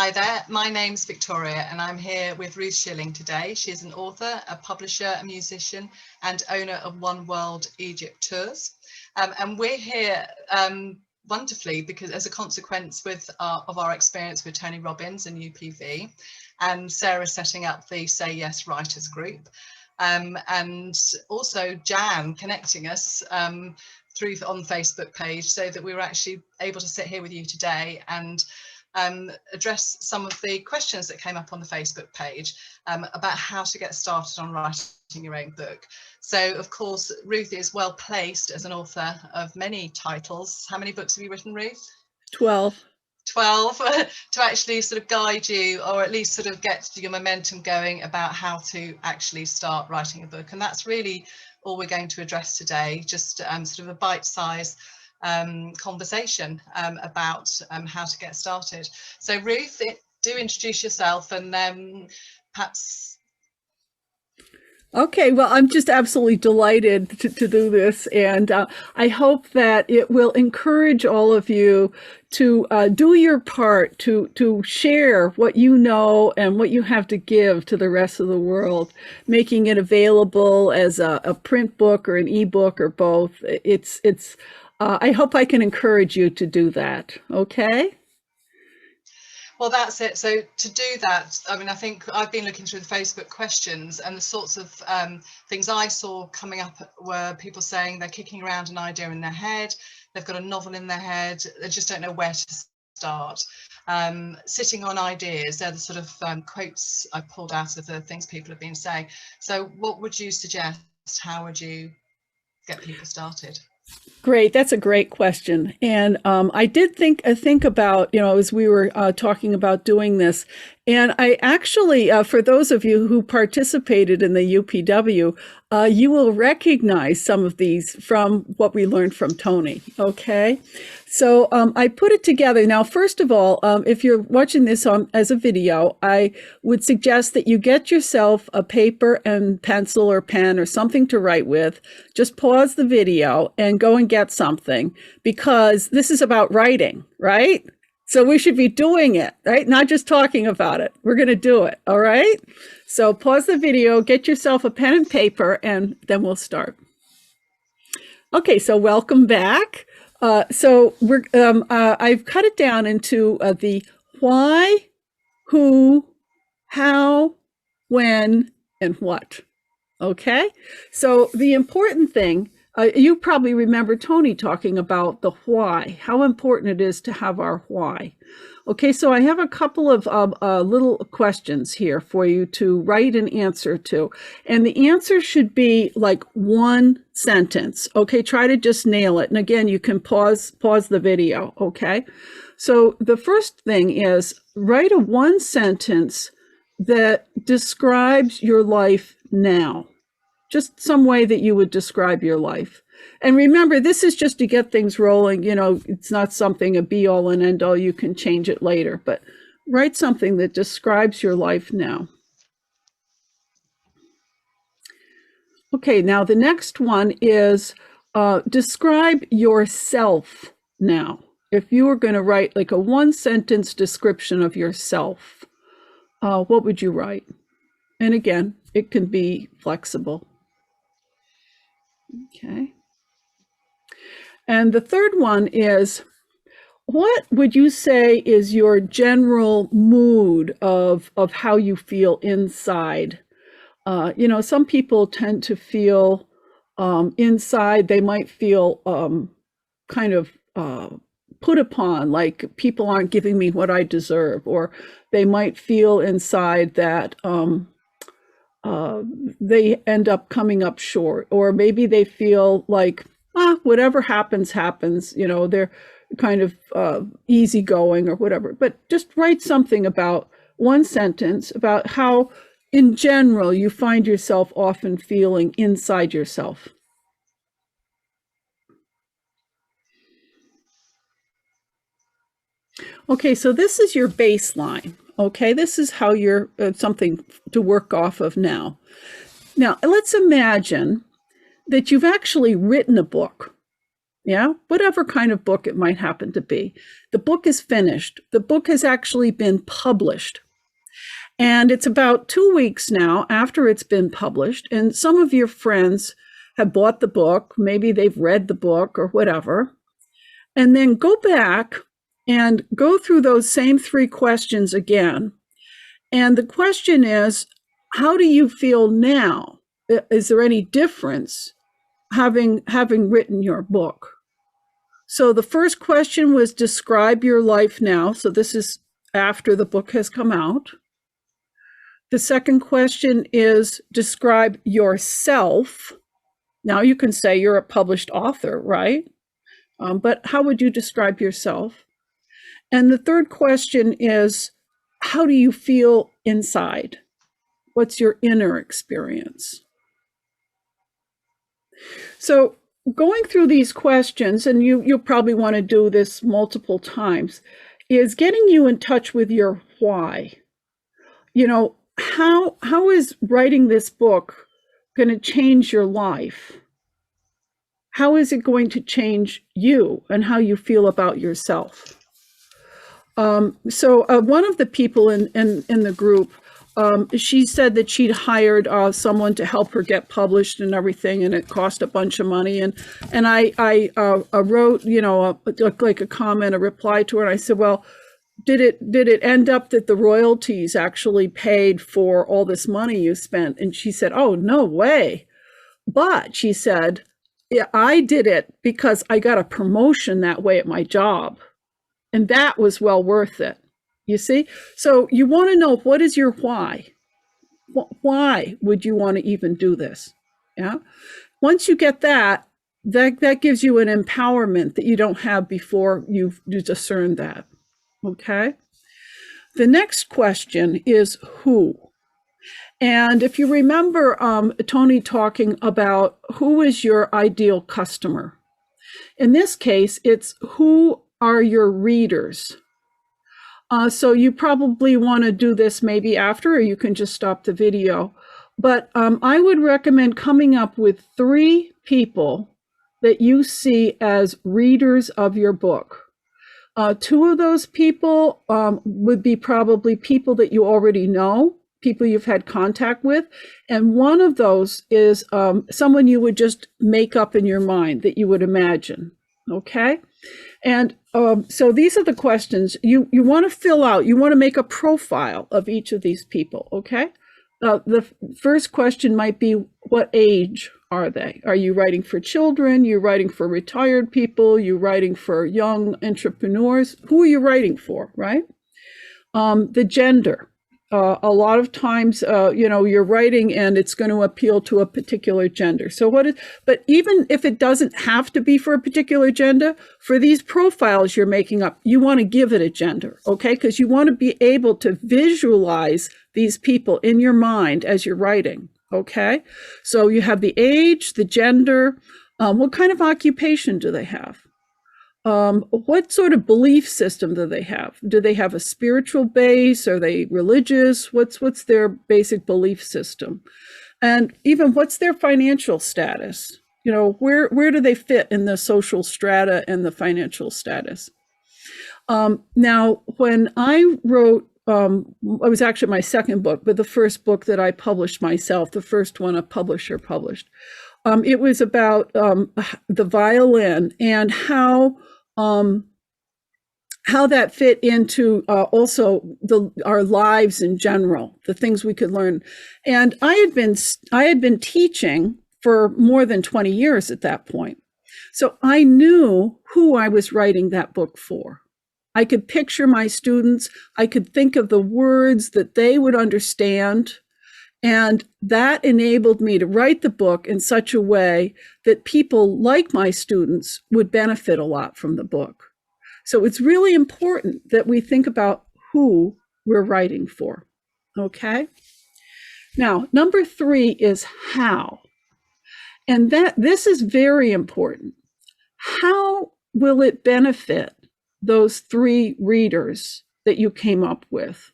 Hi there, my name's Victoria and I'm here with Ruth Shilling today. She's an author, a publisher, a musician and owner of One World Egypt Tours. And we're here wonderfully because as a consequence of our experience with Tony Robbins and UPV, and Sarah setting up the Say Yes Writers group, and also Jan connecting us on the Facebook page so that we were actually able to sit here with you today and address some of the questions that came up on the Facebook page about how to get started on writing your own book. So of course Ruth is well placed as an author of many titles. How many books have you written, Ruth? 12 to actually sort of guide you, or at least sort of get your momentum going about how to actually start writing a book. And that's really all we're going to address today, just sort of a bite-sized conversation about how to get started. So Ruth, do introduce yourself and perhaps. Okay, well, I'm just absolutely delighted to do this, and I hope that it will encourage all of you to do your part to share what you know and what you have to give to the rest of the world, making it available as a print book or an ebook or both. I hope I can encourage you to do that, okay? Well, that's it. So to do that, I mean, I think I've been looking through the Facebook questions, and the sorts of things I saw coming up were people saying they're kicking around an idea in their head, they've got a novel in their head, they just don't know where to start. Sitting on ideas, they're the sort of quotes I pulled out of the things people have been saying. So what would you suggest? How would you get people started? Great. That's a great question. And I did think about, as we were talking about doing this, and I actually, for those of you who participated in the UPW, you will recognize some of these from what we learned from Tony. Okay. So I put it together. Now, first of all, if you're watching this as a video, I would suggest that you get yourself a paper and pencil or pen or something to write with. Just pause the video and go and get something, because this is about writing, right? So we should be doing it, right? Not just talking about it. We're going to do it. All right. So pause the video, get yourself a pen and paper, and then we'll start. Okay. So welcome back. So I've cut it down into the why, who, how, when, and what. Okay. So the important thing, you probably remember Tony talking about the why, how important it is to have our why. Okay, so I have a couple of little questions here for you to write an answer to. And the answer should be like one sentence. Okay, try to just nail it. And again, you can pause the video. Okay, so the first thing is write a one sentence that describes your life now. Just some way that you would describe your life. And remember, this is just to get things rolling. It's not something a be all and end all. You can change it later, but write something that describes your life now. Okay, now the next one is describe yourself now. If you were going to write like a one sentence description of yourself, what would you write? And again, it can be flexible. Okay. And the third one is, what would you say is your general mood of how you feel inside? Some people tend to feel inside, they might feel kind of put upon, like people aren't giving me what I deserve, or they might feel inside that they end up coming up short, or maybe they feel like, whatever happens, they're kind of easygoing or whatever. But just write something about one sentence about how, in general, you find yourself often feeling inside yourself. Okay, so this is your baseline. Okay, this is how you're something to work off of now. Now, let's imagine that you've actually written a book. Yeah, whatever kind of book it might happen to be. The book is finished. The book has actually been published. And it's about 2 weeks now after it's been published. And some of your friends have bought the book. Maybe they've read the book or whatever. And then go back and go through those same 3 questions again. And the question is, how do you feel now? Is there any difference having written your book? So the first question was, describe your life now. So this is after the book has come out. The second question is, describe yourself. Now you can say you're a published author, right? But how would you describe yourself? And the third question is, how do you feel inside? What's your inner experience? So going through these questions, and you'll probably want to do this multiple times, is getting you in touch with your why. You know, how is writing this book going to change your life? How is it going to change you and how you feel about yourself? So one of the people in the group, she said that she'd hired someone to help her get published and everything, and it cost a bunch of money. And I wrote, you know, like a comment, a reply to her, and I said, well, did it end up that the royalties actually paid for all this money you spent? And she said, oh, no way. But she said, yeah, I did it because I got a promotion that way at my job. And that was well worth it. You see? So you want to know, what is your why? Why would you want to even do this? Yeah. Once you get that gives you an empowerment that you don't have before you discern that. Okay. The next question is who. And if you remember Tony talking about who is your ideal customer, in this case, it's who are your readers. So you probably want to do this maybe after, or you can just stop the video. But I would recommend coming up with 3 people that you see as readers of your book. 2 of those people would be probably people that you already know, people you've had contact with. And one of those is someone you would just make up in your mind that you would imagine. Okay. And so these are the questions you want to fill out. You want to make a profile of each of these people. Okay. The first question might be, what age are they? Are you writing for children? You're writing for retired people? You're writing for young entrepreneurs? Who are you writing for, right? The gender. A lot of times, you're writing and it's going to appeal to a particular gender. So but even if it doesn't have to be for a particular gender, for these profiles you're making up, you want to give it a gender, okay? Because you want to be able to visualize these people in your mind as you're writing, okay? So you have the age, the gender, what kind of occupation do they have? What sort of belief system do they have? Do they have a spiritual base? Are they religious? What's their basic belief system? And even what's their financial status? You know, where do they fit in the social strata and the financial status? Now, when I wrote, it was actually my second book, but the first book that I published myself, the first one a publisher published, it was about the violin and how that fit into also our lives in general, the things we could learn. And I had been teaching for more than 20 years at that point. So I knew who I was writing that book for. I could picture my students. I could think of the words that they would understand. And that enabled me to write the book in such a way that people like my students would benefit a lot from the book. So it's really important that we think about who we're writing for. Okay? Now, number 3 is how. And this is very important. How will it benefit those 3 readers that you came up with?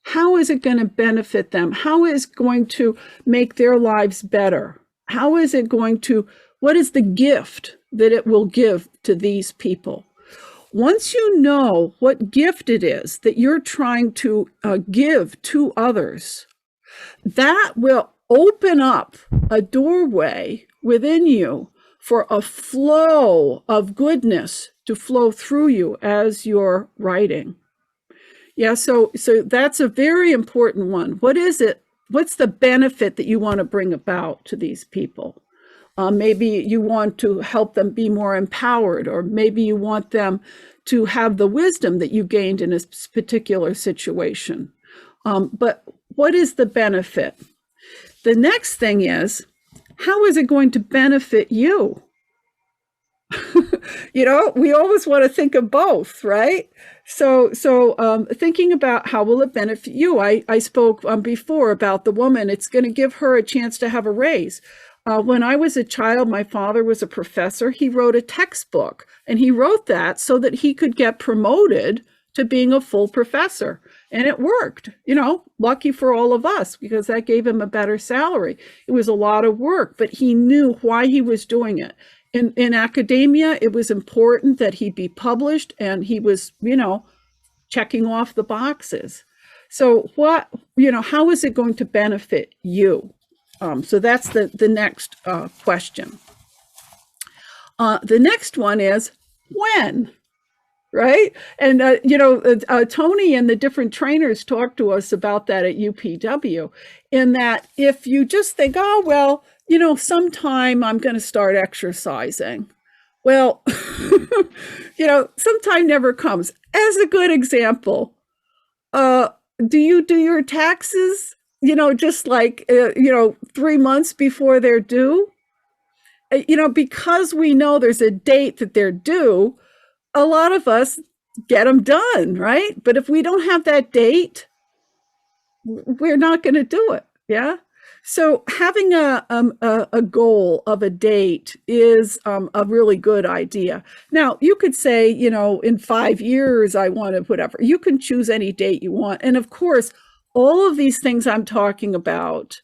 How is it going to benefit them? How is it going to make their lives better? How is it going to, what is the gift that it will give to these people. Once you know what gift it is that you're trying to give to others, that will open up a doorway within you for a flow of goodness to flow through you as you're writing. Yeah, so that's a very important one. What is it? What's the benefit that you want to bring about to these people? Maybe you want to help them be more empowered, or maybe you want them to have the wisdom that you gained in a particular situation. But what is the benefit? The next thing is, how is it going to benefit you? We always want to think of both, right? So thinking about how will it benefit you? I spoke before about the woman. It's going to give her a chance to have a raise. When I was a child, my father was a professor. He wrote a textbook, and he wrote that so that he could get promoted to being a full professor. And it worked, lucky for all of us, because that gave him a better salary. It was a lot of work, but he knew why he was doing it. In academia, it was important that he be published, and he was, checking off the boxes. So how is it going to benefit you? So that's the next question. The next one is when, right? And, Tony and the different trainers talked to us about that at UPW, in that if you just think, oh, well, sometime I'm going to start exercising. Well, sometime never comes. As a good example, do you do your taxes, just like, 3 months before they're due? Because we know there's a date that they're due, a lot of us get them done, right? But if we don't have that date, we're not going to do it. Yeah. So having a goal of a date is a really good idea. Now, you could say, in 5 years, I want to whatever. You can choose any date you want. And of course, all of these things I'm talking about,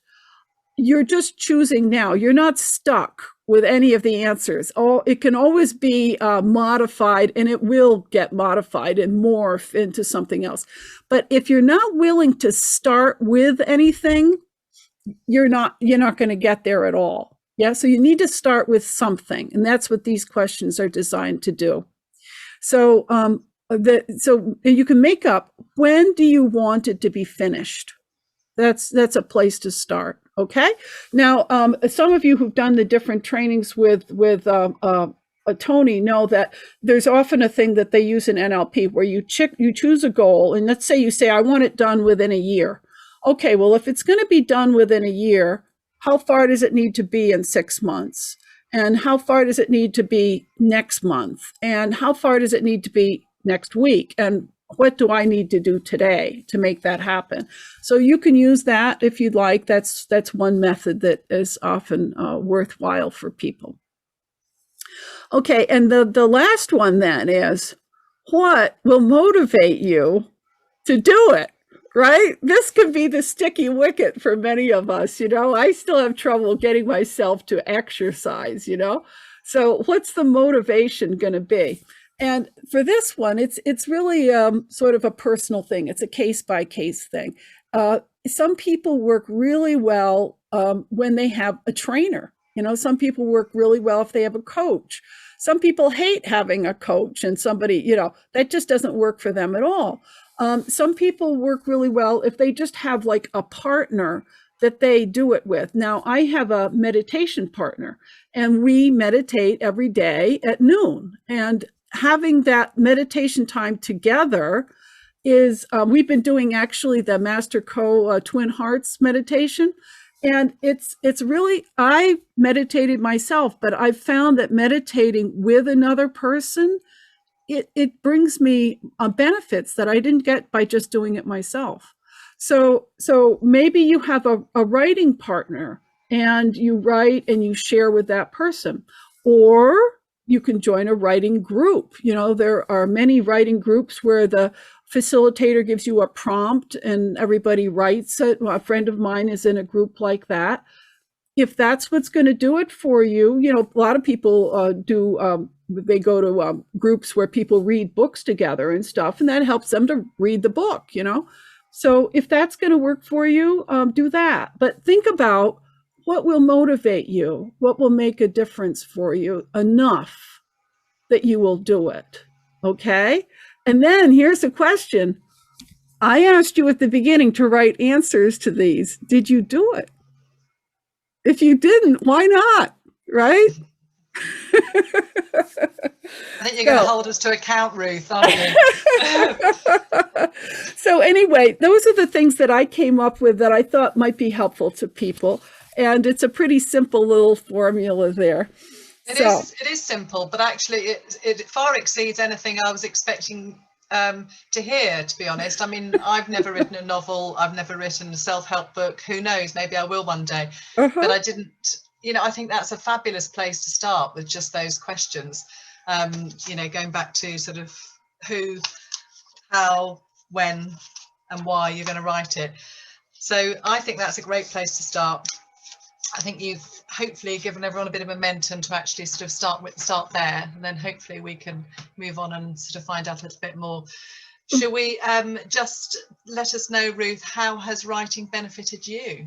you're just choosing now. You're not stuck with any of the answers. It can always be modified, and it will get modified and morph into something else. But if you're not willing to start with anything, you're not going to get there at all. Yeah. So you need to start with something. And that's what these questions are designed to do. So, so you can make up, when do you want it to be finished? That's a place to start. Okay. Now, some of you who've done the different trainings with Tony know that there's often a thing that they use in NLP where you choose a goal, and let's say you say, I want it done within a year. Okay, well, if it's going to be done within a year, how far does it need to be in 6 months? And how far does it need to be next month? And how far does it need to be next week? And what do I need to do today to make that happen? So you can use that if you'd like. That's one method that is often worthwhile for people. Okay, and the last one then is, what will motivate you to do it? Right? This could be the sticky wicket for many of us. I still have trouble getting myself to exercise, So what's the motivation going to be? And for this one, it's really sort of a personal thing. It's a case-by-case thing. Some people work really well when they have a trainer. Some people work really well if they have a coach. Some people hate having a coach and somebody, that just doesn't work for them at all. Some people work really well if they just have like a partner that they do it with. Now, I have a meditation partner, and we meditate every day at noon. And having that meditation time together is, we've been doing actually the Master Co Twin Hearts meditation. And it's really, I meditated myself, but I've found that meditating with another person, it brings me benefits that I didn't get by just doing it myself. So maybe you have a writing partner, and you write and you share with that person, or you can join a writing group. There are many writing groups where the facilitator gives you a prompt and everybody writes it. Well, a friend of mine is in a group like that. if that's what's going to do it for you, a lot of people they go to groups where people read books together and stuff, and that helps them to read the book, So if that's going to work for you, do that. But think about what will motivate you, what will make a difference for you enough that you will do it. Okay? And then here's the question. I asked you at the beginning to write answers to these. Did you do it? If you didn't, why not? Right? I think you're going to hold us to account, Ruth, aren't you? So anyway, those are the things that I came up with that I thought might be helpful to people. And it's a pretty simple little formula there. It is simple, but actually it far exceeds anything I was expecting to hear, to be honest. I mean, I've never written a novel. I've never written a self-help book. Who knows? Maybe I will one day. But I didn't, I think that's a fabulous place to start with just those questions. Going back to sort of who, how, when, and why you're going to write it. So I think that's a great place to start. I think you've hopefully given everyone a bit of momentum to actually sort of start there, and then hopefully we can move on and sort of find out a little bit more. Shall we just let us know, Ruth, how has writing benefited you?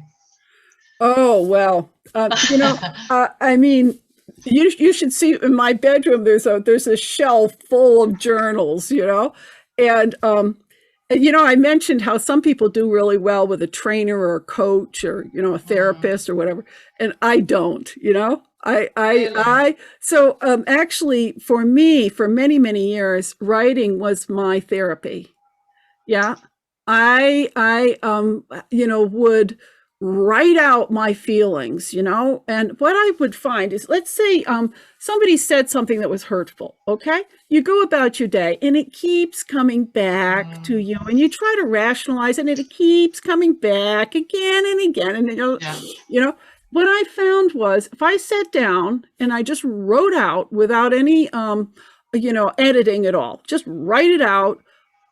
Oh, well, I mean, you should see in my bedroom, there's a shelf full of journals, and I mentioned how some people do really well with a trainer or a coach or, a therapist or whatever. And I don't, really? So actually for me, for many, many years, writing was my therapy. Yeah. I would write out my feelings, and what I would find is, let's say somebody said something that was hurtful. Okay. You go about your day and it keeps coming back to you, and you try to rationalize it and it keeps coming back again and again. And, what I found was, if I sat down and I just wrote out without any, editing at all, just write it out,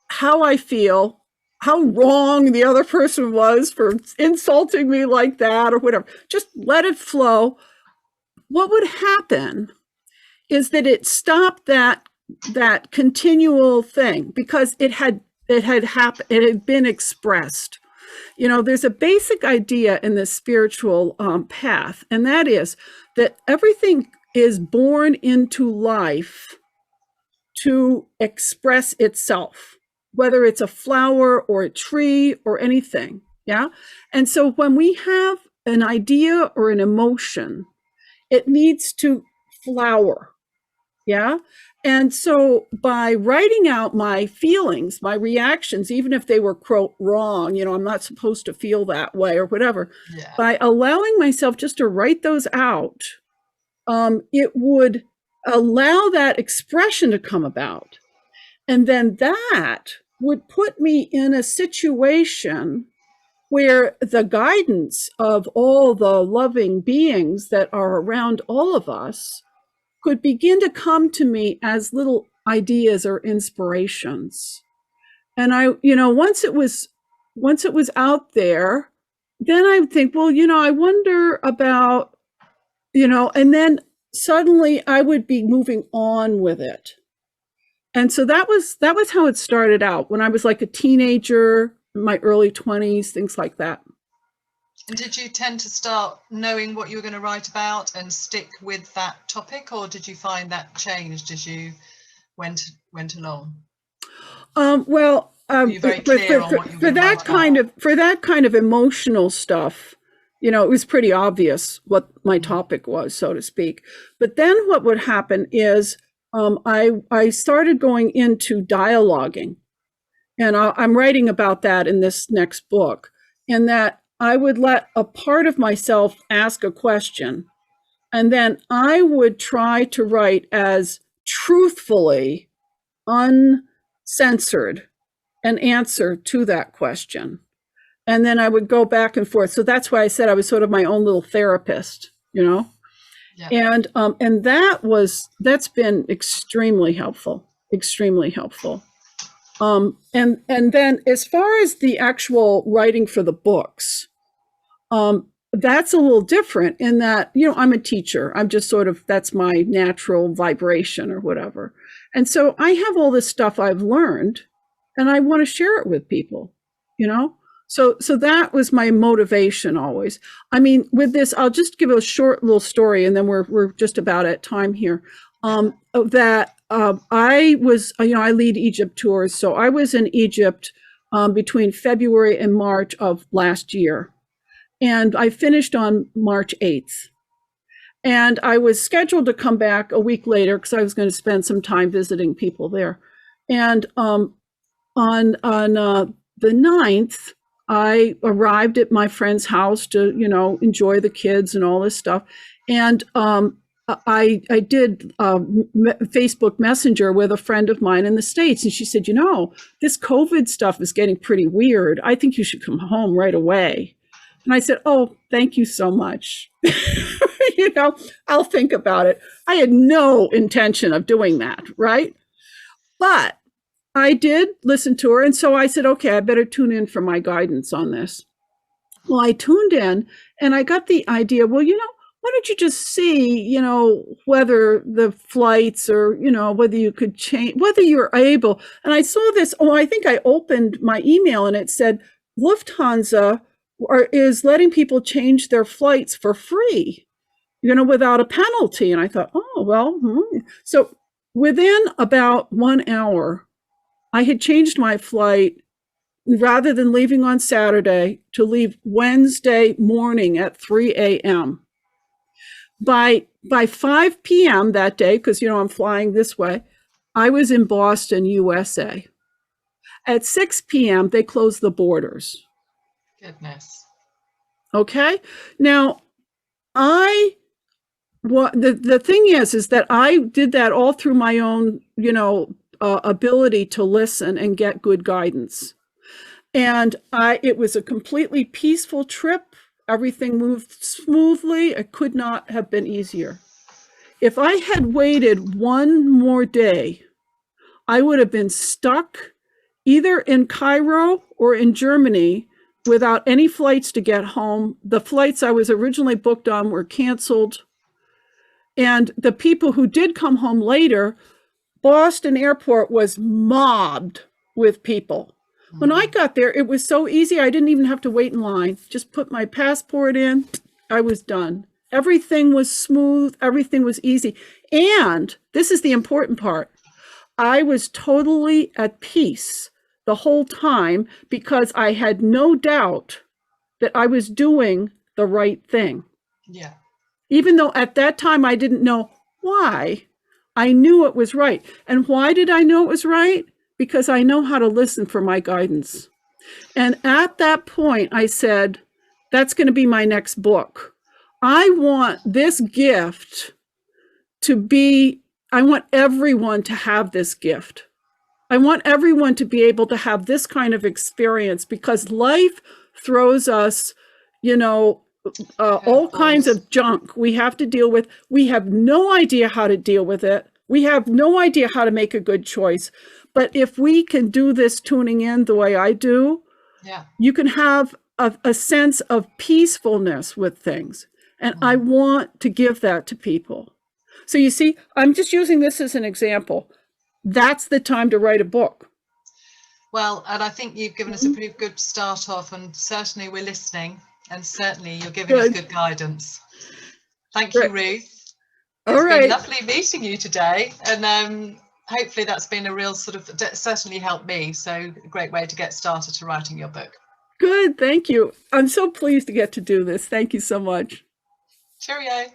how I feel, how wrong the other person was for insulting me like that or whatever, just let it flow. What would happen is that it stopped that continual thing, because it had happened, it had been expressed. There's a basic idea in the spiritual path, and that is that everything is born into life to express itself, whether it's a flower or a tree or anything. Yeah. And so when we have an idea or an emotion, it needs to flower. Yeah. And so by writing out my feelings, my reactions, even if they were, quote, wrong, I'm not supposed to feel that way or whatever, by allowing myself just to write those out, it would allow that expression to come about. And then that would put me in a situation where the guidance of all the loving beings that are around all of us could begin to come to me as little ideas or inspirations. And I, once it was out there, then I would think, well, I wonder about, and then suddenly I would be moving on with it. And so that was how it started out when I was like a teenager, in my early 20s, things like that. And did you tend to start knowing what you were going to write about and stick with that topic, or did you find that changed as you went along? Well, were you very clear on what you were for that kind of emotional stuff, it was pretty obvious what my topic was, so to speak. But then what would happen is I started going into dialoguing, and I'm writing about that in this next book, and that I would let a part of myself ask a question, and then I would try to write as truthfully, uncensored, an answer to that question. And then I would go back and forth. So that's why I said I was sort of my own little therapist, Yeah. And that's been extremely helpful. And then as far as the actual writing for the books, that's a little different in that, I'm a teacher. I'm just sort of, that's my natural vibration or whatever. And so I have all this stuff I've learned and I want to share it with people, you know? So that was my motivation always. I mean, with this, I'll just give a short little story and then we're just about at time here. I was, I lead Egypt tours. So I was in Egypt between February and March of last year. And I finished on March 8th. And I was scheduled to come back a week later because I was going to spend some time visiting people there. And on the 9th, I arrived at my friend's house to, enjoy the kids and all this stuff. And I did Facebook Messenger with a friend of mine in the States. And she said, this COVID stuff is getting pretty weird. I think you should come home right away. And I said, oh, thank you so much. I'll think about it. I had no intention of doing that, right? But I did listen to her. And so I said, okay, I better tune in for my guidance on this. Well, I tuned in and I got the idea, well, why don't you just see, whether the flights or, whether you could change, whether you're able. And I saw this, I think I opened my email and it said, Lufthansa is letting people change their flights for free, without a penalty. And I thought, oh, well, So within about 1 hour, I had changed my flight rather than leaving on Saturday to leave Wednesday morning at 3 a.m. By 5 p.m. that day, because, I'm flying this way, I was in Boston, USA. At 6 p.m., they closed the borders. Goodness. Okay. Now, the thing is that I did that all through my own, ability to listen and get good guidance. And it was a completely peaceful trip. Everything moved smoothly. It could not have been easier. If I had waited one more day, I would have been stuck either in Cairo or in Germany without any flights to get home. The flights I was originally booked on were canceled. And the people who did come home later, Boston airport was mobbed with people. When I got there, it was so easy. I didn't even have to wait in line. Just put my passport in. I was done. Everything was smooth. Everything was easy. And this is the important part. I was totally at peace the whole time because I had no doubt that I was doing the right thing. Yeah. Even though at that time I didn't know why, I knew it was right. And why did I know it was right? Because I know how to listen for my guidance. And at that point, I said, that's going to be my next book. I want this gift I want everyone to have this gift. I want everyone to be able to have this kind of experience because life throws us, all kinds of junk we have to deal with. We have no idea how to deal with it. We have no idea how to make a good choice. But if we can do this tuning in the way I do, you can have a sense of peacefulness with things. And I want to give that to people. So you see, I'm just using this as an example. That's the time to write a book. Well, and I think you've given us a pretty good start off, and certainly we're listening, and certainly you're giving us good guidance. Thank you, Ruth. It's been lovely meeting you today, and hopefully that's been a real certainly helped me. So a great way to get started to writing your book. Good, thank you. I'm so pleased to get to do this. Thank you so much. Cheerio.